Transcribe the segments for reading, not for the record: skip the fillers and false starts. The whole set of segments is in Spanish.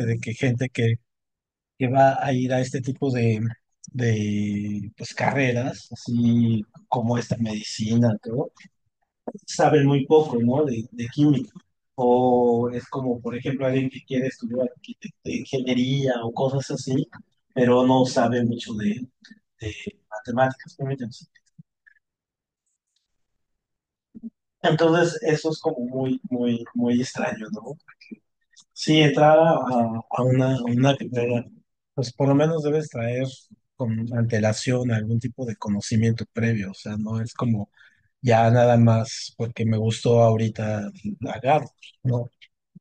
de que gente que va a ir a este tipo de pues, carreras, así como esta medicina, todo, saben muy poco, ¿no? De química. O es como, por ejemplo, alguien que quiere estudiar ingeniería o cosas así, pero no sabe mucho de matemáticas. ¿No? Entonces, eso es como muy, muy, muy extraño, ¿no? Sí, entrar a una carrera, pues por lo menos debes traer con antelación algún tipo de conocimiento previo, o sea, no es como ya nada más porque me gustó ahorita la agarro, no,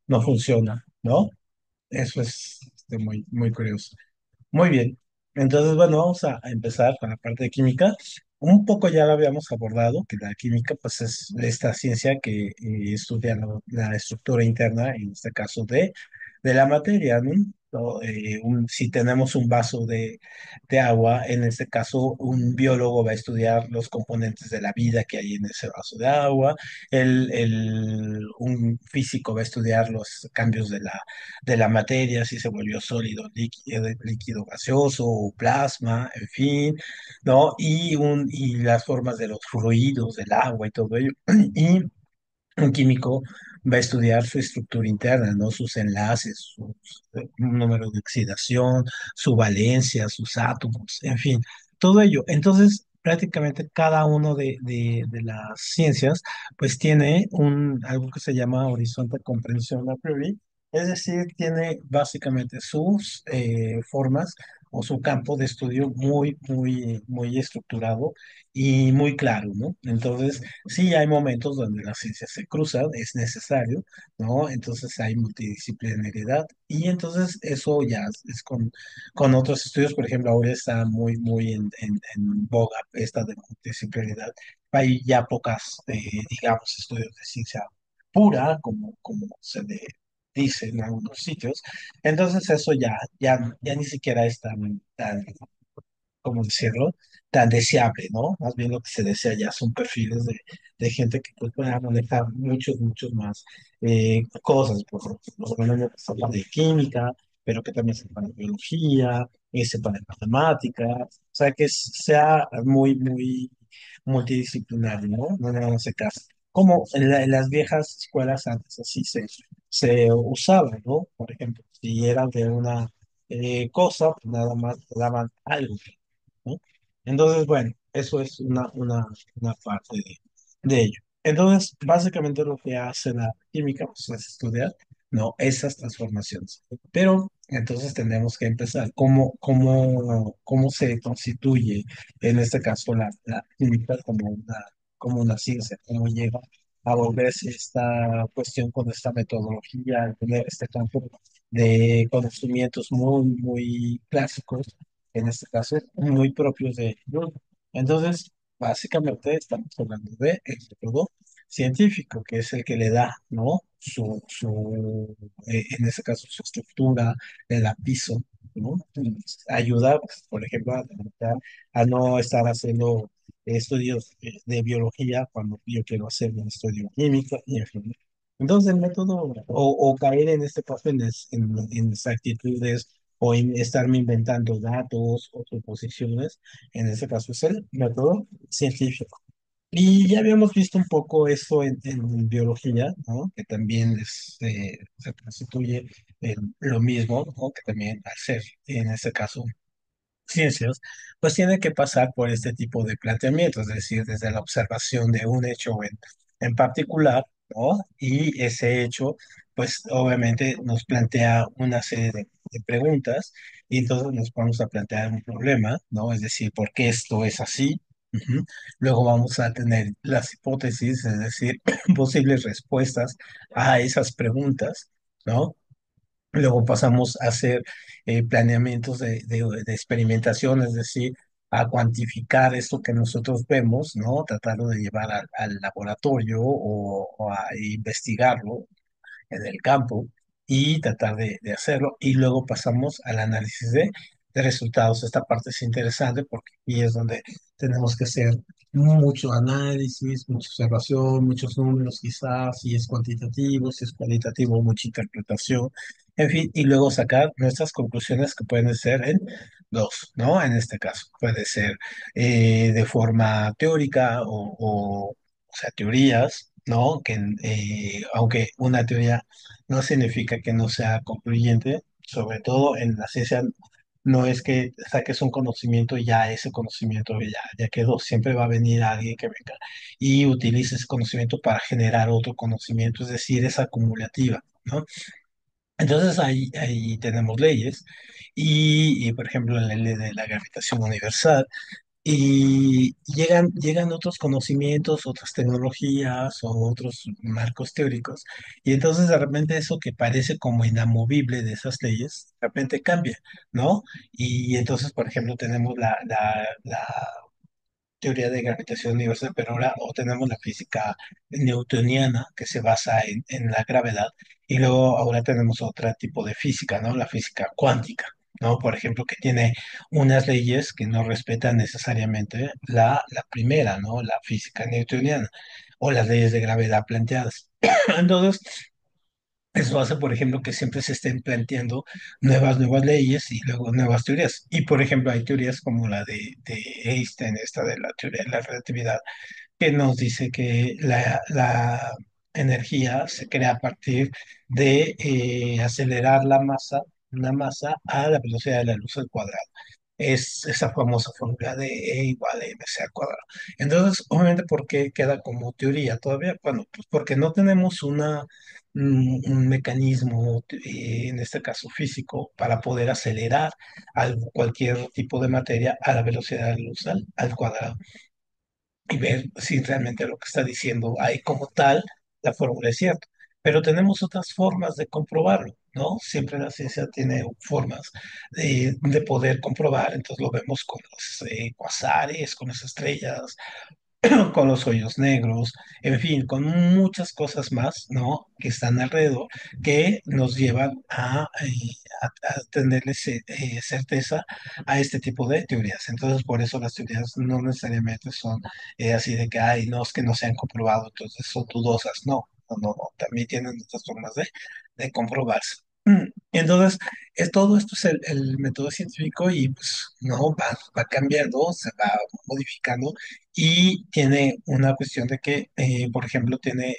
no funciona, ¿no? Eso es muy, muy curioso. Muy bien. Entonces, bueno, vamos a empezar con la parte de química. Un poco ya lo habíamos abordado, que la química pues es esta ciencia que estudia la estructura interna, en este caso de la materia, ¿no? Si tenemos un vaso de agua, en este caso un biólogo va a estudiar los componentes de la vida que hay en ese vaso de agua, un físico va a estudiar los cambios de la materia, si se volvió sólido, líquido, líquido gaseoso o plasma, en fin, ¿no? Y las formas de los fluidos, del agua y todo ello. Y un químico va a estudiar su estructura interna, ¿no? Sus enlaces, su número de oxidación, su valencia, sus átomos, en fin, todo ello. Entonces, prácticamente cada uno de las ciencias, pues tiene algo que se llama horizonte de comprensión a priori, es decir, tiene básicamente sus formas o su campo de estudio muy, muy, muy estructurado y muy claro, ¿no? Entonces, sí, hay momentos donde las ciencias se cruzan, es necesario, ¿no? Entonces hay multidisciplinariedad y entonces eso ya es con otros estudios, por ejemplo, ahora está muy, muy en boga esta de multidisciplinariedad. Hay ya pocas, digamos, estudios de ciencia pura, como se le dice en algunos sitios. Entonces eso ya ni siquiera es tan ¿cómo decirlo? Tan deseable, ¿no? Más bien lo que se desea ya son perfiles de gente que pues, pueda manejar muchos más cosas, por lo menos lo que se habla de química, pero que también sepa de biología, sepa de matemáticas, o sea, que sea muy, muy multidisciplinario, ¿no? No nada más se casa. Como en las viejas escuelas antes así se usaba, ¿no? Por ejemplo, si era de una cosa, pues nada más te daban algo, ¿no? Entonces, bueno, eso es una parte de ello. Entonces, básicamente lo que hace la química pues, es estudiar, ¿no? Esas transformaciones. Pero entonces tenemos que empezar. ¿Cómo se constituye, en este caso, la química como una ciencia? ¿Cómo llega a volverse esta cuestión con esta metodología, tener este campo de conocimientos muy, muy clásicos, en este caso, muy propios de ellos? Entonces, básicamente estamos hablando de el método científico, que es el que le da, ¿no? En este caso, su estructura, le da piso, ¿no? Ayuda, pues, por ejemplo, a no estar haciendo estudios de biología cuando yo quiero hacer un estudio químico, y en fin. Entonces, el método, o caer en este caso en exactitudes o estarme inventando datos o suposiciones, en este caso es el método científico. Y ya habíamos visto un poco eso en biología, ¿no? Que también se constituye en lo mismo, ¿no? Que también al ser, en este caso, ciencias, pues tiene que pasar por este tipo de planteamientos, es decir, desde la observación de un hecho en particular, ¿no? Y ese hecho, pues obviamente nos plantea una serie de preguntas y entonces nos vamos a plantear un problema, ¿no? Es decir, ¿por qué esto es así? Ujú. Luego vamos a tener las hipótesis, es decir, posibles respuestas a esas preguntas, ¿no? Luego pasamos a hacer planeamientos de experimentación, es decir, a cuantificar esto que nosotros vemos, ¿no? Tratarlo de llevar al laboratorio o a investigarlo en el campo y tratar de hacerlo. Y luego pasamos al análisis de resultados. Esta parte es interesante porque aquí es donde tenemos que hacer mucho análisis, mucha observación, muchos números quizás, si es cuantitativo, si es cualitativo, mucha interpretación. En fin, y luego sacar nuestras conclusiones que pueden ser en dos, ¿no? En este caso, puede ser de forma teórica o sea, teorías, ¿no? Que aunque una teoría no significa que no sea concluyente, sobre todo en la ciencia, no es que saques un conocimiento y ya ese conocimiento ya quedó, siempre va a venir alguien que venga y utilice ese conocimiento para generar otro conocimiento, es decir, es acumulativa, ¿no? Entonces ahí tenemos leyes y, por ejemplo, la ley de la gravitación universal y llegan otros conocimientos, otras tecnologías o otros marcos teóricos y entonces de repente eso que parece como inamovible de esas leyes, de repente cambia, ¿no? Y entonces, por ejemplo, tenemos la teoría de gravitación universal, pero ahora o tenemos la física newtoniana que se basa en la gravedad y luego ahora tenemos otro tipo de física, ¿no? La física cuántica, ¿no? Por ejemplo, que tiene unas leyes que no respetan necesariamente la primera, ¿no? La física newtoniana o las leyes de gravedad planteadas. Entonces, eso hace, por ejemplo, que siempre se estén planteando nuevas leyes y luego nuevas teorías. Y, por ejemplo, hay teorías como la de Einstein, esta de la teoría de la relatividad, que nos dice que la energía se crea a partir de acelerar una masa a la velocidad de la luz al cuadrado. Es esa famosa fórmula de E igual a mc al cuadrado. Entonces, obviamente, ¿por qué queda como teoría todavía? Bueno, pues porque no tenemos un mecanismo, en este caso físico, para poder acelerar cualquier tipo de materia a la velocidad de la luz al cuadrado y ver si realmente lo que está diciendo ahí como tal, la fórmula es cierta. Pero tenemos otras formas de comprobarlo, ¿no? Siempre la ciencia tiene formas de poder comprobar, entonces lo vemos con los cuasares, con las estrellas, con los hoyos negros, en fin, con muchas cosas más, ¿no? Que están alrededor, que nos llevan a tenerle certeza a este tipo de teorías. Entonces, por eso las teorías no necesariamente son así de que, ay, no, es que no se han comprobado, entonces son dudosas. No, no, no, no. También tienen otras formas de comprobarse. Entonces, todo esto es el método científico y pues no va cambiando, se va modificando y tiene una cuestión de que, por ejemplo, tiene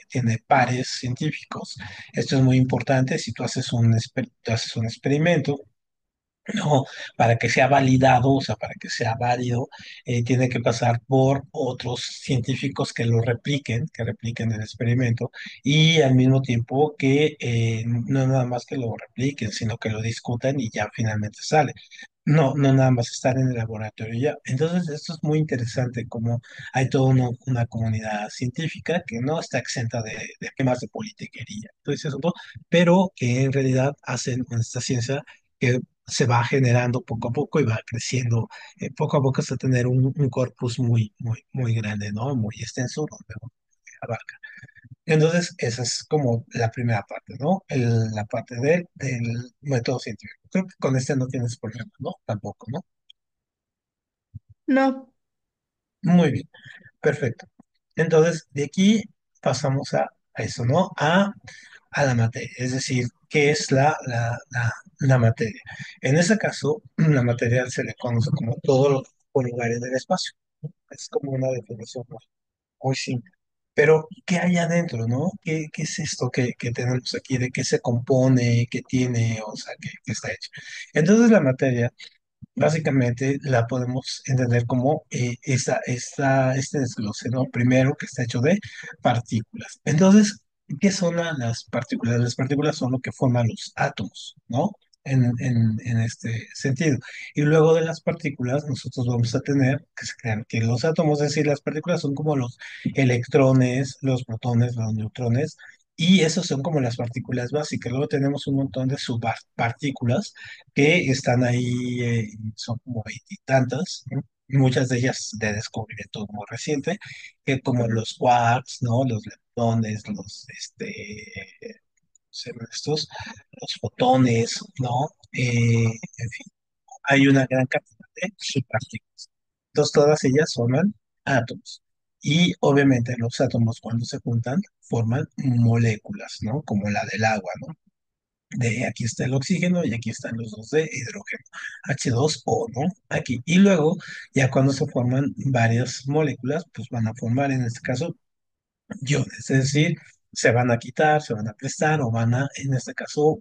pares científicos. Esto es muy importante si tú haces un experimento. No, para que sea validado, o sea, para que sea válido, tiene que pasar por otros científicos que repliquen el experimento y al mismo tiempo que no nada más que lo repliquen, sino que lo discutan y ya finalmente sale. No, no nada más estar en el laboratorio ya. Entonces, esto es muy interesante, como hay toda una comunidad científica que no está exenta de temas de politiquería, entonces eso, todo, pero que en realidad hacen esta ciencia que se va generando poco a poco y va creciendo poco a poco hasta tener un corpus muy grande, ¿no? Muy extenso, donde abarca. Entonces, esa es como la primera parte, ¿no? La parte del método científico. Creo que con este no tienes problema, ¿no? Tampoco, ¿no? No, Muy bien, perfecto. Entonces, de aquí pasamos a eso, ¿no? A la materia, es decir, ¿qué es la materia? En ese caso, la materia se le conoce como todo lo que ocupa lugar en el espacio. Es como una definición muy simple. Pero, ¿qué hay adentro, no? ¿Qué es esto que tenemos aquí? ¿De qué se compone? ¿Qué tiene? O sea, ¿qué está hecho? Entonces, la materia básicamente la podemos entender como este desglose, ¿no? Primero que está hecho de partículas. Entonces, ¿qué son las partículas? Las partículas son lo que forman los átomos, ¿no? En este sentido. Y luego de las partículas, nosotros vamos a tener que se crean que los átomos, es decir, las partículas son como los electrones, los protones, los neutrones, y esos son como las partículas básicas. Luego tenemos un montón de subpartículas que están ahí, son como veintitantas, ¿no? Muchas de ellas de descubrimiento muy reciente, que como los quarks, ¿no? Los leptones, ¿se llaman estos? Los fotones, ¿no? En fin, hay una gran cantidad de subpartículas. Entonces, todas ellas forman átomos. Y obviamente los átomos cuando se juntan forman moléculas, ¿no? Como la del agua, ¿no? de aquí está el oxígeno y aquí están los dos de hidrógeno, H2O, ¿no? Aquí. Y luego, ya cuando se forman varias moléculas, pues van a formar, en este caso, iones, es decir, se van a quitar, se van a prestar o van a, en este caso,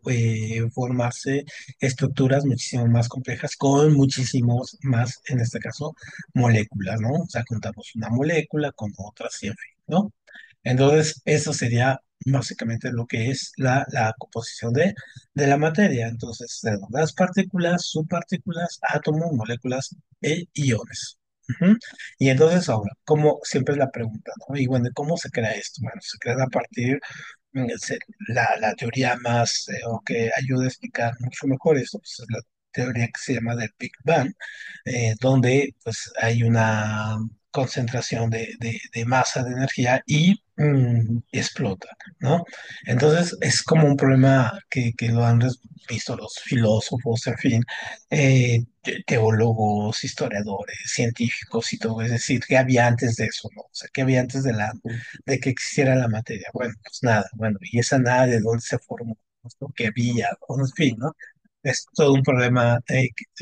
formarse estructuras muchísimo más complejas con muchísimos más, en este caso, moléculas, ¿no? O sea, juntamos una molécula con otras y en fin, ¿no? Entonces, eso sería básicamente lo que es la composición de la materia. Entonces, tenemos las partículas, subpartículas, átomos, moléculas e iones. Ujú. Y entonces ahora, como siempre es la pregunta, ¿no? Y bueno, ¿cómo se crea esto? Bueno, se crea a partir la teoría más, o que ayuda a explicar mucho mejor esto, pues, es la teoría que se llama del Big Bang, donde pues hay una concentración de masa de energía y explota, ¿no? Entonces es como un problema que lo han visto los filósofos, en fin, teólogos, historiadores, científicos y todo, es decir, ¿qué había antes de eso, no? O sea, ¿qué había antes de que existiera la materia? Bueno, pues nada, bueno, y esa nada de dónde se formó, pues, lo que había, o en fin, ¿no? Es todo un problema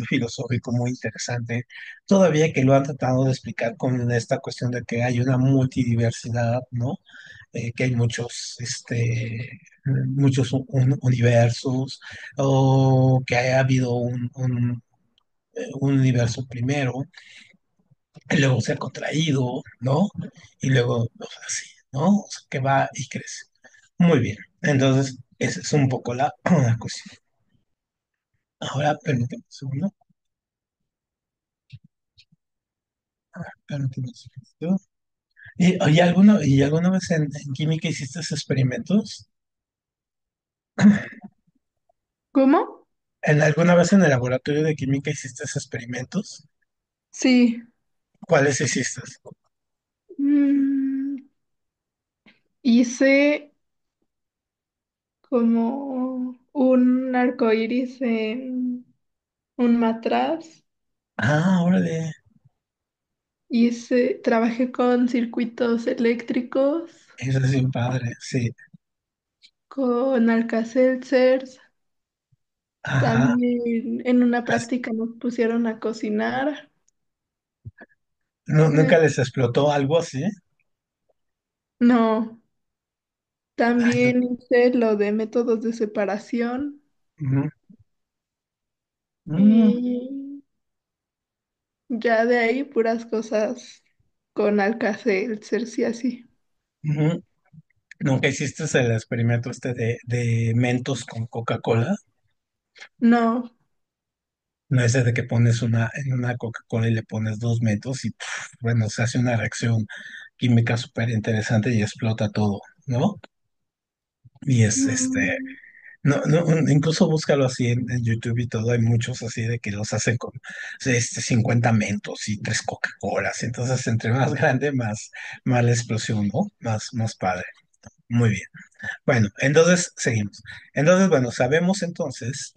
filosófico muy interesante, todavía que lo han tratado de explicar con esta cuestión de que hay una multidiversidad, ¿no? Que hay muchos universos, o que haya habido un universo primero, y luego se ha contraído, ¿no? Y luego, o sea, así, ¿no? O sea, que va y crece. Muy bien. Entonces, esa es un poco la cuestión. Ahora, permíteme un segundo. Permíteme un segundo. ¿Y alguna vez en química hiciste experimentos? ¿Cómo? ¿Alguna vez en el laboratorio de química hiciste experimentos? Sí. ¿Cuáles hiciste? Mm, hice como un arco iris en un matraz. Órale, Trabajé con circuitos eléctricos, eso es bien padre, sí. con Alka-Seltzers. Ajá. También en una Pues, práctica nos pusieron a cocinar. ¿nunca Eh, les explotó algo así? no, Ay, no. también hice lo de métodos de separación Ujú. Mm, y ya de ahí puras cosas con Alka-Seltzers y así. ujú. ¿Nunca hiciste el experimento de Mentos con Coca-Cola? No. No es de que pones en una Coca-Cola y le pones dos Mentos y, pf, bueno, se hace una reacción química súper interesante y explota todo, ¿no? Y Mm, no, no, incluso búscalo así en YouTube y todo, hay muchos así de que los hacen con 50 Mentos y tres Coca-Colas, entonces entre más grande, más la explosión, ¿no? Más padre. Muy bien. Bueno, entonces seguimos. Entonces, bueno, sabemos entonces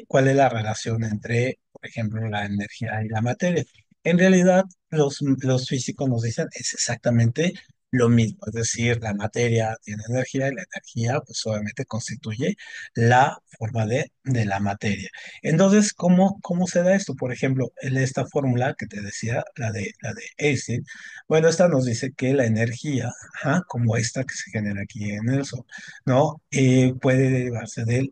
cuál es la relación entre, por ejemplo, la energía y la materia. En realidad, los físicos nos dicen es exactamente lo mismo, es decir, la materia tiene energía y la energía, pues obviamente constituye la forma de la materia. Entonces, ¿cómo se da esto? Por ejemplo, en esta fórmula que te decía, la de Einstein, bueno, esta nos dice que la energía, ajá, como esta que se genera aquí en el Sol, ¿no? Puede derivarse de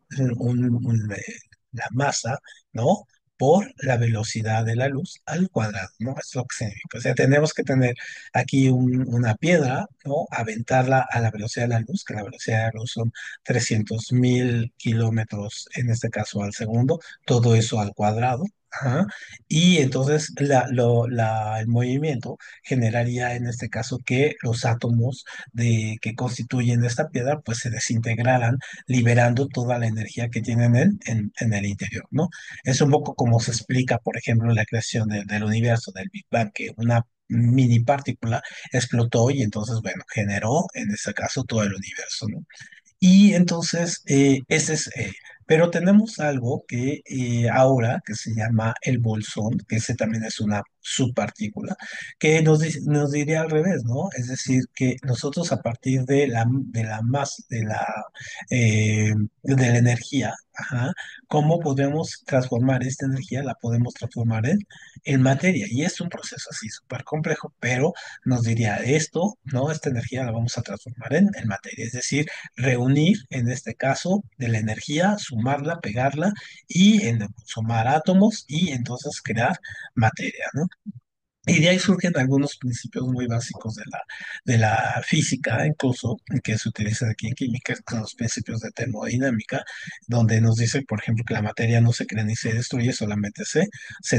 la masa, ¿no? Por la velocidad de la luz al cuadrado, ¿no? Es lo que significa. O sea, tenemos que tener aquí una piedra, ¿no? Aventarla a la velocidad de la luz, que la velocidad de la luz son 300.000 kilómetros, en este caso al segundo, todo eso al cuadrado. Ajá. Y entonces el movimiento generaría en este caso que los átomos que constituyen esta piedra pues se desintegraran, liberando toda la energía que tienen en el interior, ¿no? Es un poco como se explica, por ejemplo, la creación del universo, del Big Bang, que una mini partícula explotó y entonces, bueno, generó en este caso todo el universo, ¿no? Y entonces, pero tenemos algo que ahora que se llama el bolsón, que ese también es una su partícula, que nos diría al revés, ¿no? Es decir, que nosotros a partir de la masa, de la energía, ajá, ¿cómo podemos transformar esta energía? La podemos transformar en materia. Y es un proceso así súper complejo, pero nos diría esto, ¿no? Esta energía la vamos a transformar en materia. Es decir, reunir, en este caso, de la energía, sumarla, pegarla y sumar átomos y entonces crear materia, ¿no? Y de ahí surgen algunos principios muy básicos de la física, incluso que se utilizan aquí en química, que son los principios de termodinámica, donde nos dice, por ejemplo, que la materia no se crea ni se destruye, solamente se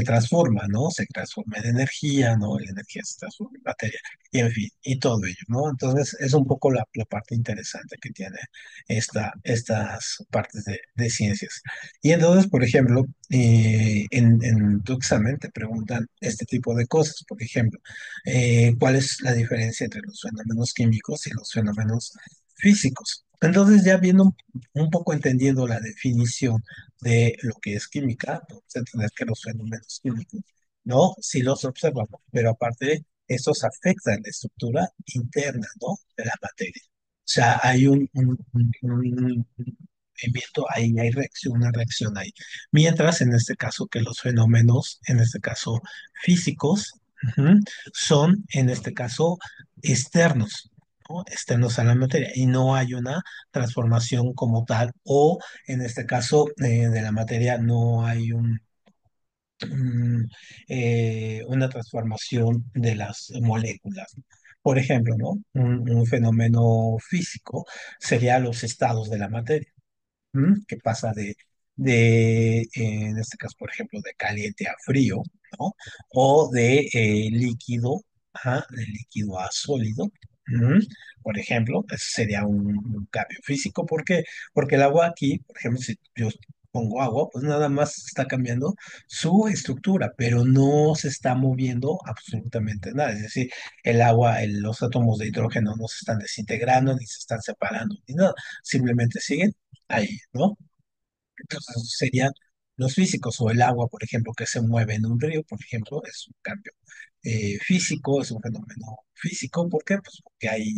transforma, ¿no? Se transforma en energía, ¿no? La energía se transforma en materia, y en fin, y todo ello, ¿no? Entonces, es un poco la parte interesante que tiene estas partes de ciencias. Y entonces, por ejemplo, en tu examen te preguntan este tipo de cosas. Por ejemplo, ¿cuál es la diferencia entre los fenómenos químicos y los fenómenos físicos? Entonces, ya viendo un poco entendiendo la definición de lo que es química, podemos entender que los fenómenos químicos, ¿no? Sí los observamos, pero aparte, estos afectan la estructura interna, ¿no? De la materia. O sea, hay un movimiento, ahí hay reacción, una reacción ahí. Mientras en este caso que los fenómenos, en este caso físicos, ujú, son en este caso externos, ¿no? Externos a la materia y no hay una transformación como tal o en este caso de la materia no hay un, una transformación de las moléculas. Por ejemplo, ¿no? Un fenómeno físico sería los estados de la materia. Que pasa en este caso, por ejemplo, de caliente a frío, ¿no? O de líquido, ajá, de líquido a sólido. ¿M? Por ejemplo, ese sería un cambio físico. ¿Por qué? Porque el agua aquí, por ejemplo, si yo pongo agua, pues nada más está cambiando su estructura, pero no se está moviendo absolutamente nada. Es decir, el agua, los átomos de hidrógeno no se están desintegrando, ni se están separando, ni nada. Simplemente siguen ahí, ¿no? Entonces esos serían los físicos o el agua, por ejemplo, que se mueve en un río, por ejemplo, es un cambio físico, es un fenómeno físico. ¿Por qué? Pues porque hay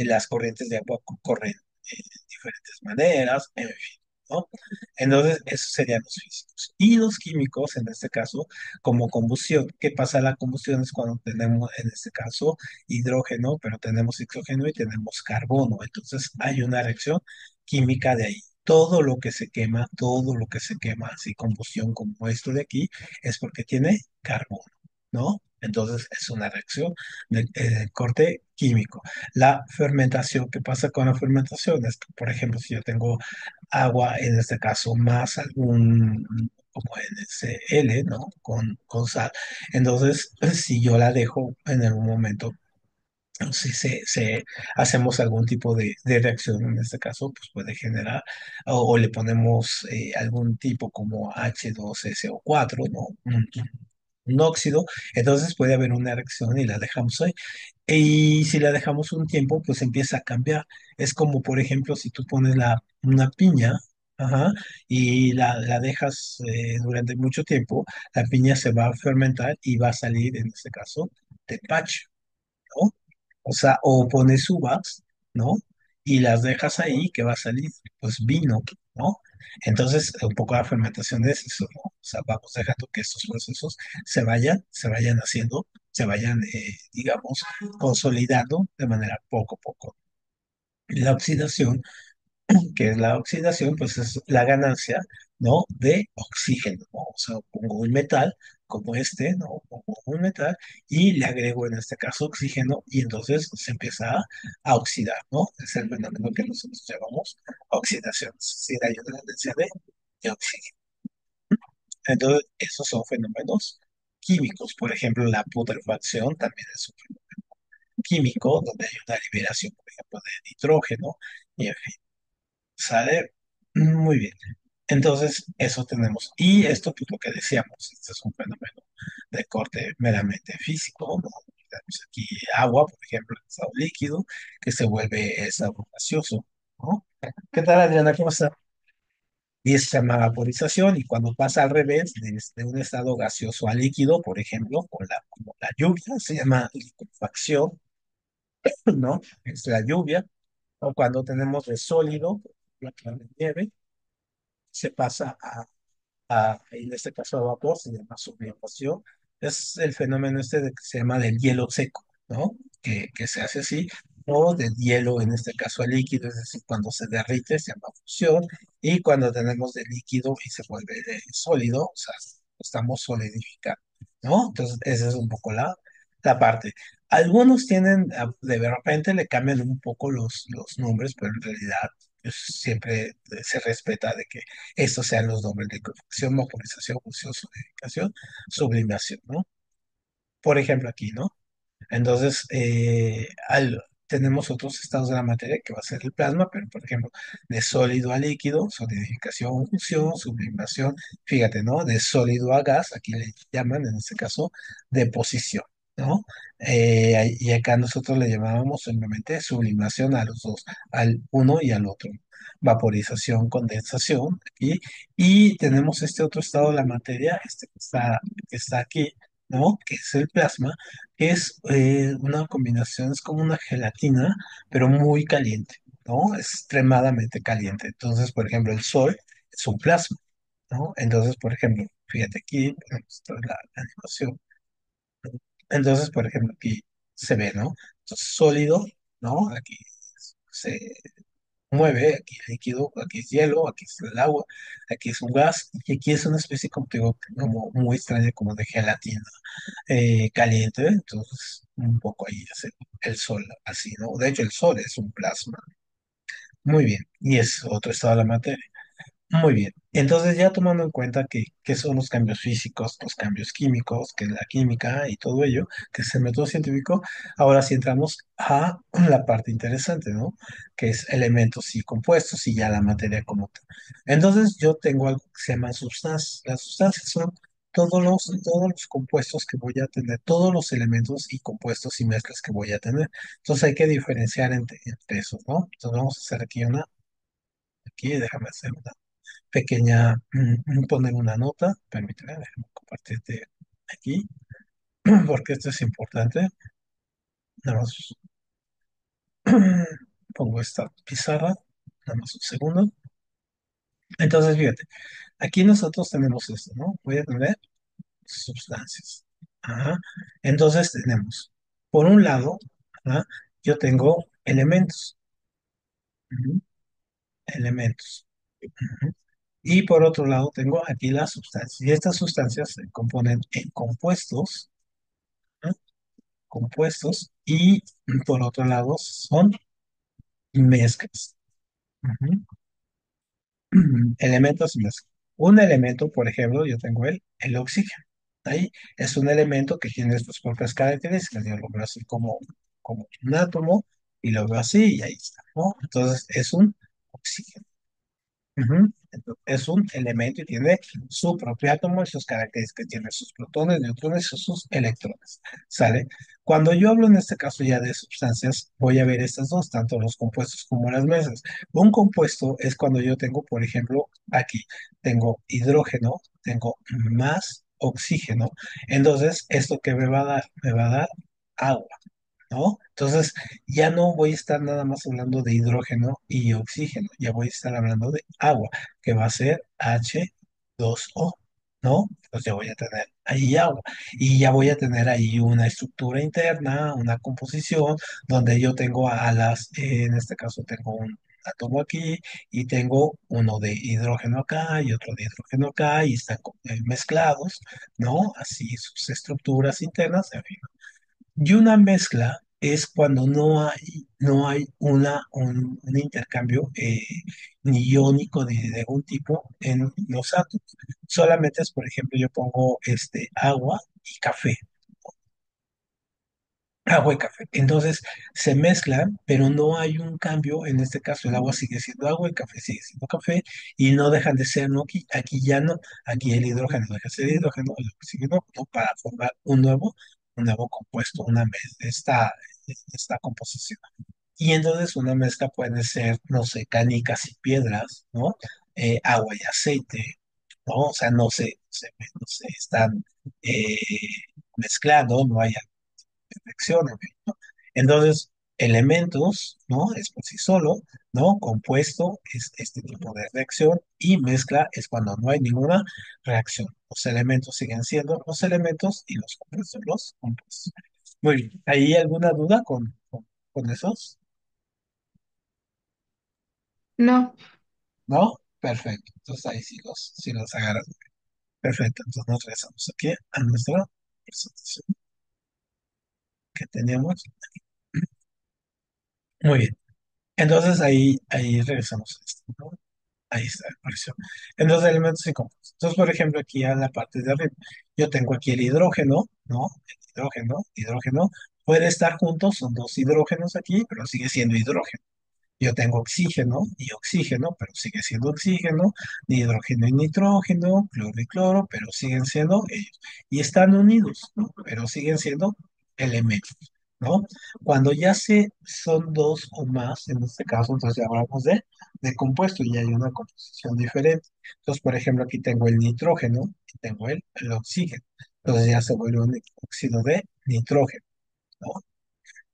las corrientes de agua corren de diferentes maneras, en fin, ¿no? Entonces, esos serían los físicos. Y los químicos, en este caso, como combustión. ¿Qué pasa? La combustión es cuando tenemos, en este caso, hidrógeno, pero tenemos oxígeno y tenemos carbono. Entonces, hay una reacción química de ahí. Todo lo que se quema, así combustión como esto de aquí, es porque tiene carbono, ¿no? Entonces es una reacción de corte químico. La fermentación, ¿qué pasa con la fermentación? Es que, por ejemplo, si yo tengo agua, en este caso, más algún, como NaCl, ¿no? Con sal. Entonces, si yo la dejo en algún momento si hacemos algún tipo de reacción, en este caso, pues puede generar, o le ponemos algún tipo como H2SO4, ¿no? Un óxido, entonces puede haber una reacción y la dejamos ahí. Y si la dejamos un tiempo, pues empieza a cambiar. Es como, por ejemplo, si tú pones una piña, ajá, y la dejas durante mucho tiempo, la piña se va a fermentar y va a salir, en este caso, tepache, ¿no? O sea, o pones uvas, ¿no? Y las dejas ahí, que va a salir? Pues vino, ¿no? Entonces, un poco la fermentación es eso, ¿no? O sea, vamos dejando que estos procesos se vayan haciendo, se vayan, digamos, consolidando de manera poco a poco. La oxidación que es la oxidación, pues es la ganancia, ¿no? De oxígeno, ¿no? O sea, pongo un metal como este, ¿no? Pongo un metal y le agrego en este caso oxígeno y entonces se empieza a oxidar, ¿no? Es el fenómeno que nosotros llamamos oxidación, es decir, hay una ganancia de oxígeno. Entonces, esos son fenómenos químicos. Por ejemplo, la putrefacción también es un fenómeno químico donde hay una liberación, por ejemplo, de nitrógeno y en fin, ¿sale? Muy bien. Entonces, eso tenemos. Y esto, pues lo que decíamos, este es un fenómeno de corte meramente físico, ¿no? Tenemos aquí agua, por ejemplo, en estado líquido, que se vuelve estado gaseoso, ¿no? ¿Qué tal, Adriana? ¿Cómo está? Y eso se llama vaporización, y cuando pasa al revés, de un estado gaseoso a líquido, por ejemplo, como la lluvia, se llama liquefacción, ¿no? Es la lluvia, o cuando tenemos de sólido, la nieve, se pasa en este caso a vapor, se llama sublimación. Es el fenómeno este de que se llama del hielo seco, ¿no? Que se hace así, o del hielo, en este caso a líquido, es decir, cuando se derrite se llama fusión, y cuando tenemos de líquido y se vuelve de sólido, o sea, estamos solidificando, ¿no? Entonces, esa es un poco la parte. Algunos tienen, de repente le cambian un poco los nombres, pero en realidad pues, siempre se respeta de que estos sean los nombres de liquefacción, vaporización, fusión, solidificación, sublimación, ¿no? Por ejemplo, aquí, ¿no? Entonces, tenemos otros estados de la materia que va a ser el plasma, pero por ejemplo, de sólido a líquido, solidificación, fusión, sublimación, fíjate, ¿no? De sólido a gas, aquí le llaman en este caso deposición, ¿no? Y acá nosotros le llamábamos simplemente sublimación a los dos, al uno y al otro. Vaporización, condensación, aquí, y tenemos este otro estado de la materia, este que está aquí, ¿no? Que es el plasma, que es una combinación, es como una gelatina, pero muy caliente, ¿no? Extremadamente caliente. Entonces, por ejemplo, el Sol es un plasma, ¿no? Entonces, por ejemplo, fíjate aquí, esto es la animación. Entonces, por ejemplo, aquí se ve, ¿no? Entonces, sólido, ¿no? Aquí se mueve, aquí es líquido, aquí es hielo, aquí es el agua, aquí es un gas, y aquí es una especie, como te digo, como muy extraña, como de gelatina caliente, entonces un poco ahí es el sol, así, ¿no? De hecho, el sol es un plasma. Muy bien, y es otro estado de la materia. Muy bien. Entonces, ya tomando en cuenta que son los cambios físicos, los cambios químicos, que es la química y todo ello, que es el método científico, ahora sí entramos a la parte interesante, ¿no? Que es elementos y compuestos y ya la materia como tal. Entonces, yo tengo algo que se llama sustancias. Las sustancias son todos los compuestos que voy a tener, todos los elementos y compuestos y mezclas que voy a tener. Entonces, hay que diferenciar entre esos, ¿no? Entonces, vamos a hacer aquí, déjame hacer una pequeña, poner una nota, permíteme, déjame compartirte aquí, porque esto es importante. Nada más pongo esta pizarra, nada más un segundo. Entonces, fíjate, aquí nosotros tenemos esto, ¿no? Voy a tener sustancias. Ajá. Entonces tenemos, por un lado, ajá, yo tengo elementos, ujú, elementos. Ujú. Y por otro lado tengo aquí las sustancias. Y estas sustancias se componen en compuestos, ¿no? Compuestos, y por otro lado son mezclas. Ujú. Elementos y mezclas. Un elemento, por ejemplo, yo tengo el oxígeno. Ahí es un elemento que tiene sus propias características. Yo lo veo así como un átomo y lo veo así y ahí está, ¿no? Entonces es un oxígeno. Ujú. Entonces, es un elemento y tiene su propio átomo y sus características, tiene sus protones, neutrones y sus electrones. ¿Sale? Cuando yo hablo en este caso ya de sustancias, voy a ver estas dos, tanto los compuestos como las mesas. Un compuesto es cuando yo tengo, por ejemplo, aquí tengo hidrógeno, tengo más oxígeno. Entonces, ¿esto que me va a dar? Me va a dar agua. ¿No? Entonces, ya no voy a estar nada más hablando de hidrógeno y oxígeno, ya voy a estar hablando de agua, que va a ser H2O, ¿no? Pues ya voy a tener ahí agua y ya voy a tener ahí una estructura interna, una composición, donde yo tengo en este caso tengo un átomo aquí y tengo uno de hidrógeno acá y otro de hidrógeno acá y están mezclados, ¿no? Así sus estructuras internas, en fin. Y una mezcla es cuando no hay un intercambio ni iónico de algún tipo en los átomos. Solamente es, por ejemplo, yo pongo agua y café. Agua y café. Entonces se mezclan, pero no hay un cambio. En este caso, el agua sigue siendo agua, el café sigue siendo café, y no dejan de ser, ¿no? Aquí ya no, aquí el hidrógeno deja de ser hidrógeno, el oxígeno, ¿no? Para formar un nuevo compuesto, esta composición. Y entonces una mezcla puede ser, no sé, canicas y piedras, ¿no? agua y aceite, ¿no? O sea, no se están eh, mezclando, no hay reacción, ¿no? Entonces, elementos, ¿no? Es por sí solo, ¿no? Compuesto es este tipo de reacción y mezcla es cuando no hay ninguna reacción. Los elementos siguen siendo los elementos y los compuestos los compuestos. Muy bien. ¿Hay alguna duda con esos? No, ¿No? Perfecto. Entonces ahí sí los agarras. Perfecto. Entonces nos regresamos aquí a nuestra presentación que teníamos. Muy bien. Entonces ahí regresamos a esto, ¿no? Ahí está, apareció. En los elementos y compuestos. Entonces, por ejemplo, aquí a la parte de arriba, yo tengo aquí el hidrógeno, ¿no? El hidrógeno, puede estar juntos, son dos hidrógenos aquí, pero sigue siendo hidrógeno. Yo tengo oxígeno y oxígeno, pero sigue siendo oxígeno, hidrógeno y nitrógeno, cloro y cloro, pero siguen siendo ellos. Y están unidos, ¿no? Pero siguen siendo elementos, ¿no? Cuando ya son dos o más, en este caso, entonces ya hablamos de compuesto y hay una composición diferente. Entonces, por ejemplo, aquí tengo el nitrógeno y tengo el oxígeno. Entonces ya se vuelve un óxido de nitrógeno, ¿no?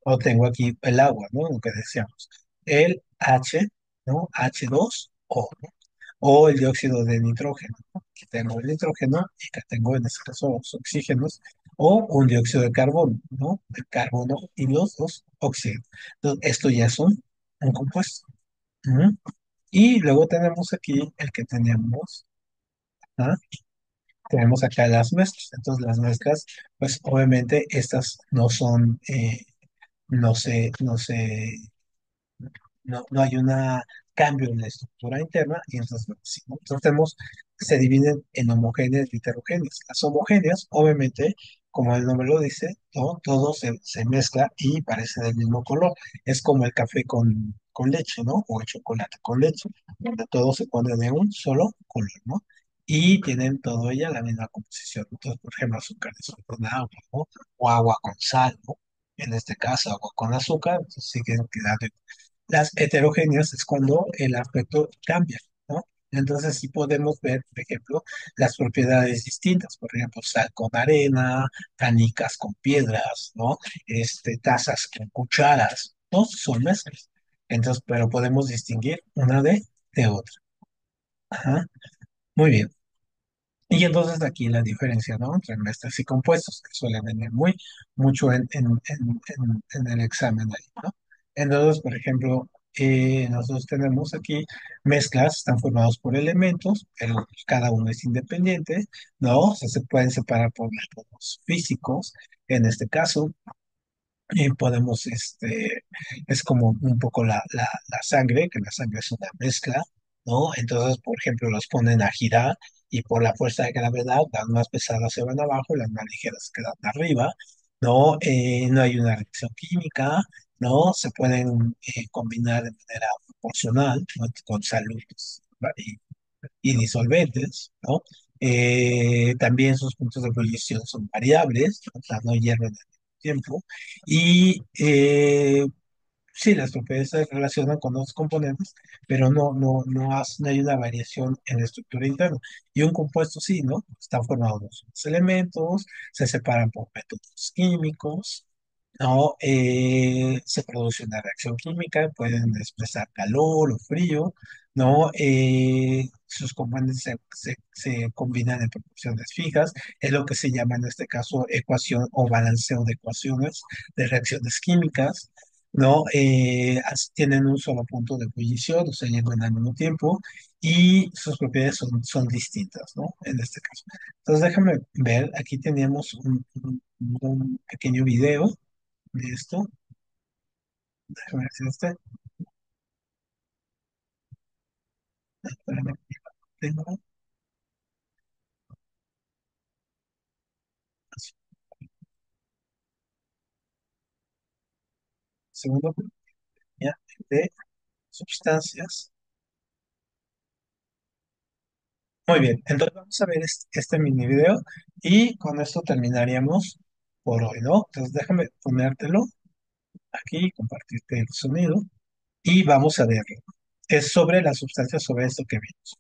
O tengo aquí el agua, ¿no? Lo que decíamos. El H, ¿no? H2O, ¿no? O el dióxido de nitrógeno, ¿no? Aquí tengo el nitrógeno y acá tengo en este caso los oxígenos. O un dióxido de carbono, ¿no? El carbono y los dos oxígenos. Entonces, esto ya es un compuesto. Ujú. Y luego tenemos aquí el que tenemos, ¿ah? Tenemos acá las mezclas. Entonces, las mezclas, pues obviamente estas no son, no se no hay un cambio en la estructura interna y entonces, bueno, sí, ¿no? Entonces se dividen en homogéneas y heterogéneas. Las homogéneas, obviamente, como el nombre lo dice, ¿no? Todo se mezcla y parece del mismo color. Es como el café con leche, ¿no? O el chocolate con leche, donde todo se pone de un solo color, ¿no? Y tienen todo ella la misma composición. Entonces, por ejemplo, azúcar con agua, ¿no? O agua con sal, ¿no? En este caso, agua con azúcar, entonces siguen quedando. Las heterogéneas es cuando el aspecto cambia, ¿no? Entonces sí podemos ver, por ejemplo, las propiedades distintas, por ejemplo, sal con arena, canicas con piedras, ¿no? Tazas con cucharas, ¿no? Son mezclas. Entonces, pero podemos distinguir una de otra. Ajá. Muy bien. Y entonces aquí la diferencia, ¿no? Entre mezclas y compuestos, que suelen venir mucho en el examen ahí, ¿no? Entonces, por ejemplo, nosotros tenemos aquí mezclas, están formados por elementos, pero cada uno es independiente, ¿no? O sea, se pueden separar por métodos físicos, en este caso, y podemos, es como un poco la sangre, que la sangre es una mezcla, ¿no? Entonces, por ejemplo, los ponen a girar y por la fuerza de gravedad, las más pesadas se van abajo y las más ligeras se quedan arriba, ¿no? No hay una reacción química, ¿no? Se pueden combinar de manera proporcional, ¿no? Con saludos y disolventes, ¿no? También sus puntos de ebullición son variables, o sea, no hierven al mismo tiempo. Y sí, las propiedades se relacionan con los componentes, pero no hay una variación en la estructura interna. Y un compuesto sí, ¿no? Están formados los elementos, se separan por métodos químicos, ¿no? Se produce una reacción química, pueden expresar calor o frío, ¿no? Sus componentes se combinan en proporciones fijas, es lo que se llama en este caso ecuación o balanceo de ecuaciones de reacciones químicas, ¿no? Tienen un solo punto de ebullición, o sea, llegan al mismo tiempo, y sus propiedades son distintas, ¿no? En este caso. Entonces, déjame ver, aquí teníamos un pequeño video de esto. Déjame ver si espérame, tengo, segundo, ya, de sustancias. Muy bien, entonces vamos a ver este mini video y con esto terminaríamos por hoy, ¿no? Entonces déjame ponértelo aquí, compartirte el sonido y vamos a verlo. Es sobre las sustancias, sobre esto que vimos.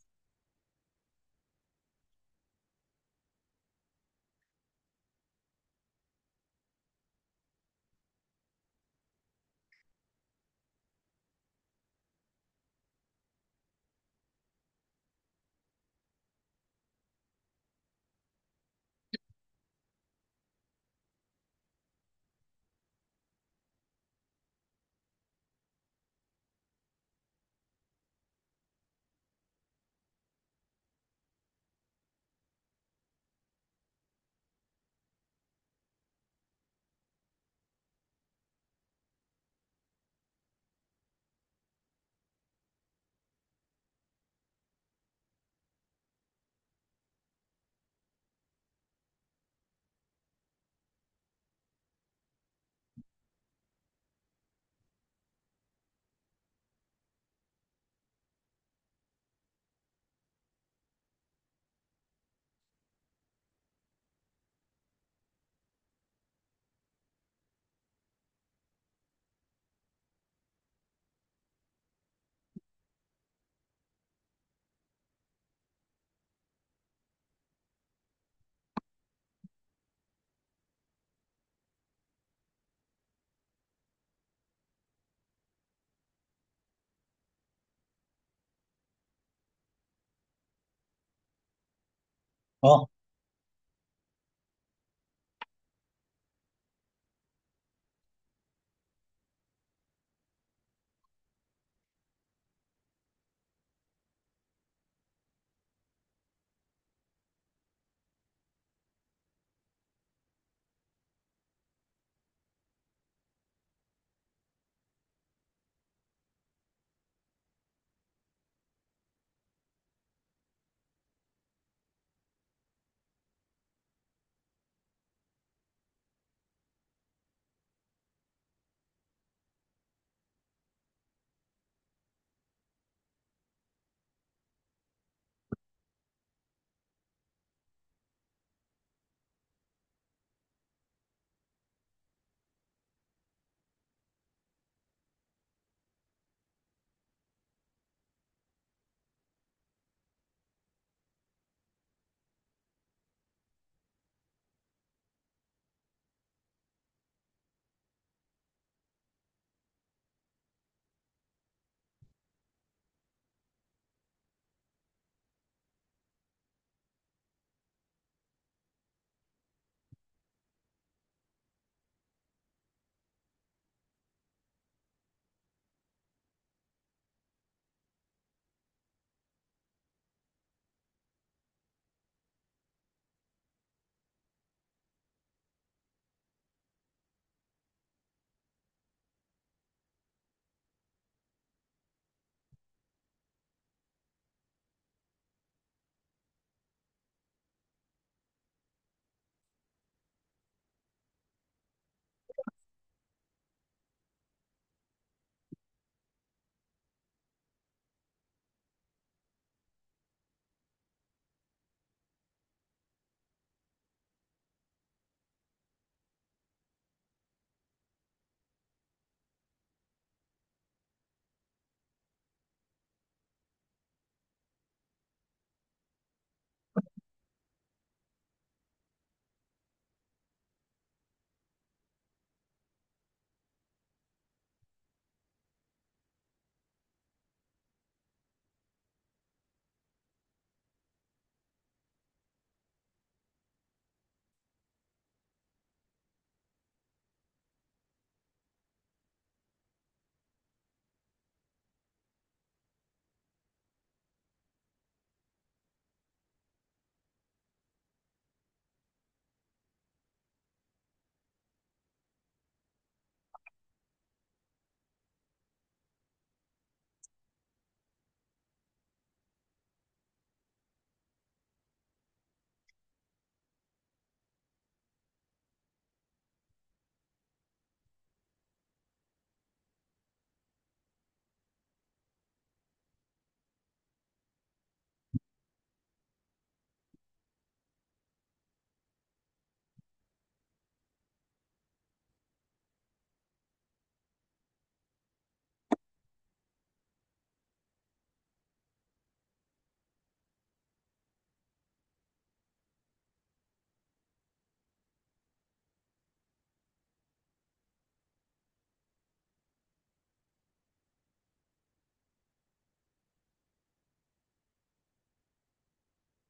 Oh,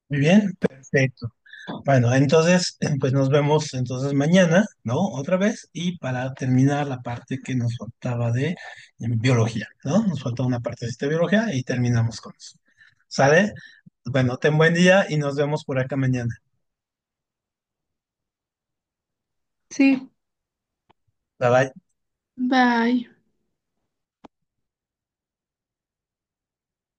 muy bien, perfecto. Bueno, entonces, pues nos vemos entonces mañana, ¿no? Otra vez, y para terminar la parte que nos faltaba de biología, ¿no? Nos falta una partecita de biología y terminamos con eso. ¿Sale? Bueno, ten buen día y nos vemos por acá mañana. Sí, Bye bye. bye.